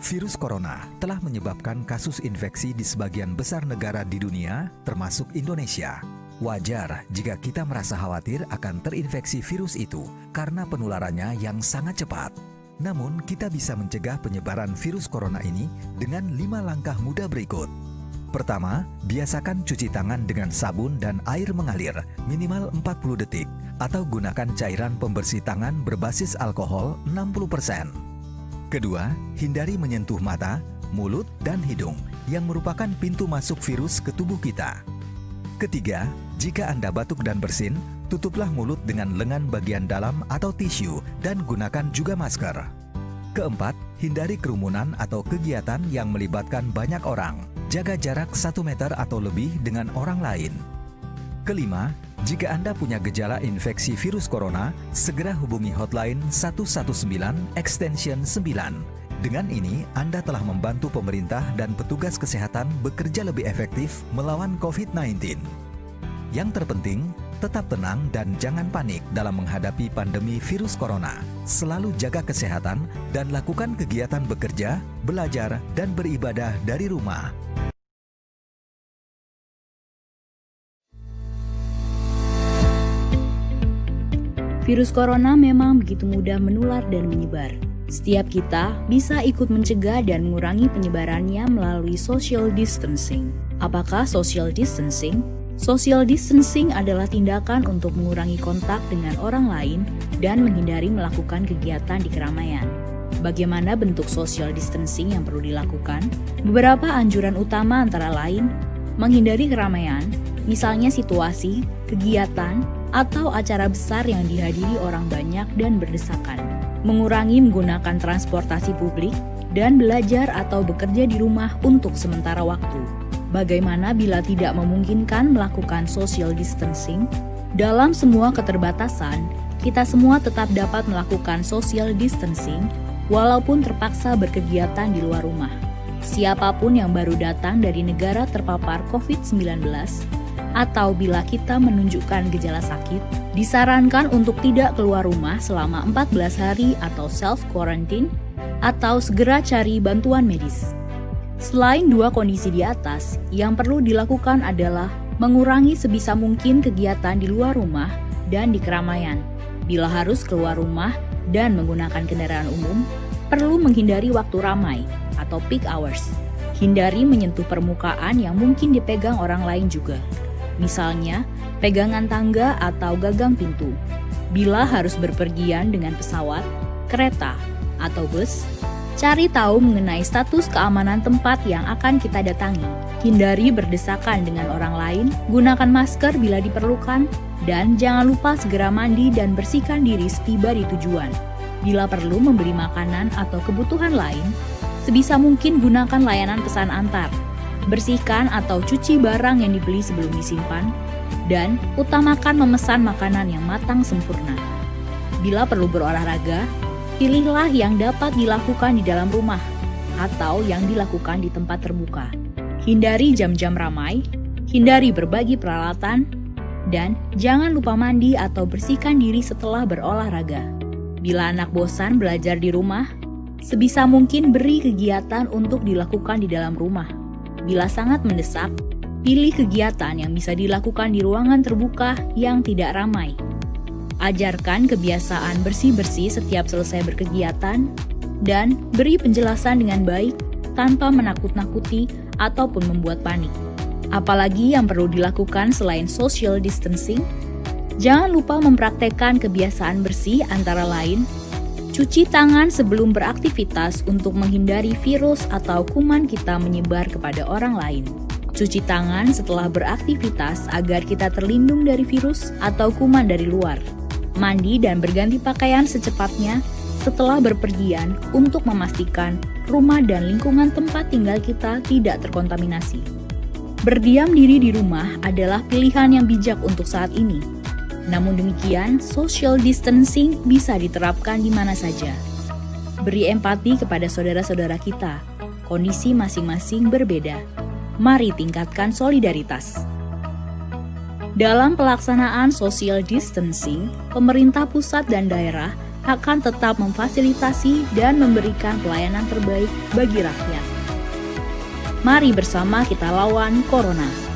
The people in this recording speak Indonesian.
Virus corona telah menyebabkan kasus infeksi di sebagian besar negara di dunia, termasuk Indonesia. Wajar jika kita merasa khawatir akan terinfeksi virus itu karena penularannya yang sangat cepat. Namun, kita bisa mencegah penyebaran virus corona ini dengan 5 langkah mudah berikut. Pertama, biasakan cuci tangan dengan sabun dan air mengalir minimal 40 detik atau gunakan cairan pembersih tangan berbasis alkohol 60%. Kedua, hindari menyentuh mata, mulut, dan hidung yang merupakan pintu masuk virus ke tubuh kita. Ketiga, jika Anda batuk dan bersin, tutuplah mulut dengan lengan bagian dalam atau tisu dan gunakan juga masker. Keempat, hindari kerumunan atau kegiatan yang melibatkan banyak orang. Jaga jarak 1 meter atau lebih dengan orang lain. Kelima, jika Anda punya gejala infeksi virus corona, segera hubungi hotline 119 extension 9. Dengan ini, Anda telah membantu pemerintah dan petugas kesehatan bekerja lebih efektif melawan COVID-19. Yang terpenting, tetap tenang dan jangan panik dalam menghadapi pandemi virus corona. Selalu jaga kesehatan dan lakukan kegiatan bekerja, belajar, dan beribadah dari rumah. Virus corona memang begitu mudah menular dan menyebar. Setiap kita bisa ikut mencegah dan mengurangi penyebarannya melalui social distancing. Apakah social distancing? Social distancing adalah tindakan untuk mengurangi kontak dengan orang lain dan menghindari melakukan kegiatan di keramaian. Bagaimana bentuk social distancing yang perlu dilakukan? Beberapa anjuran utama antara lain, menghindari keramaian, misalnya situasi, kegiatan, atau acara besar yang dihadiri orang banyak dan berdesakan. Mengurangi menggunakan transportasi publik dan belajar atau bekerja di rumah untuk sementara waktu. Bagaimana bila tidak memungkinkan melakukan social distancing? Dalam semua keterbatasan, kita semua tetap dapat melakukan social distancing walaupun terpaksa berkegiatan di luar rumah. Siapapun yang baru datang dari negara terpapar COVID-19 atau bila kita menunjukkan gejala sakit, disarankan untuk tidak keluar rumah selama 14 hari atau self-quarantine atau segera cari bantuan medis. Selain 2 kondisi di atas, yang perlu dilakukan adalah mengurangi sebisa mungkin kegiatan di luar rumah dan di keramaian. Bila harus keluar rumah dan menggunakan kendaraan umum, perlu menghindari waktu ramai atau peak hours. Hindari menyentuh permukaan yang mungkin dipegang orang lain juga. Misalnya, pegangan tangga atau gagang pintu. Bila harus berpergian dengan pesawat, kereta, atau bus, cari tahu mengenai status keamanan tempat yang akan kita datangi. Hindari berdesakan dengan orang lain, gunakan masker bila diperlukan, dan jangan lupa segera mandi dan bersihkan diri setiba di tujuan. Bila perlu membeli makanan atau kebutuhan lain, sebisa mungkin gunakan layanan pesan antar. Bersihkan atau cuci barang yang dibeli sebelum disimpan, dan utamakan memesan makanan yang matang sempurna. Bila perlu berolahraga, pilihlah yang dapat dilakukan di dalam rumah atau yang dilakukan di tempat terbuka. Hindari jam-jam ramai, hindari berbagi peralatan, dan jangan lupa mandi atau bersihkan diri setelah berolahraga. Bila anak bosan belajar di rumah, sebisa mungkin beri kegiatan untuk dilakukan di dalam rumah. Bila sangat mendesak, pilih kegiatan yang bisa dilakukan di ruangan terbuka yang tidak ramai. Ajarkan kebiasaan bersih-bersih setiap selesai berkegiatan, dan beri penjelasan dengan baik tanpa menakut-nakuti ataupun membuat panik. Apalagi yang perlu dilakukan selain social distancing, jangan lupa mempraktekkan kebiasaan bersih antara lain, cuci tangan sebelum beraktivitas untuk menghindari virus atau kuman kita menyebar kepada orang lain. Cuci tangan setelah beraktivitas agar kita terlindung dari virus atau kuman dari luar. Mandi dan berganti pakaian secepatnya setelah berpergian untuk memastikan rumah dan lingkungan tempat tinggal kita tidak terkontaminasi. Berdiam diri di rumah adalah pilihan yang bijak untuk saat ini. Namun demikian, social distancing bisa diterapkan di mana saja. Beri empati kepada saudara-saudara kita. Kondisi masing-masing berbeda. Mari tingkatkan solidaritas. Dalam pelaksanaan social distancing, pemerintah pusat dan daerah akan tetap memfasilitasi dan memberikan pelayanan terbaik bagi rakyat. Mari bersama kita lawan Corona.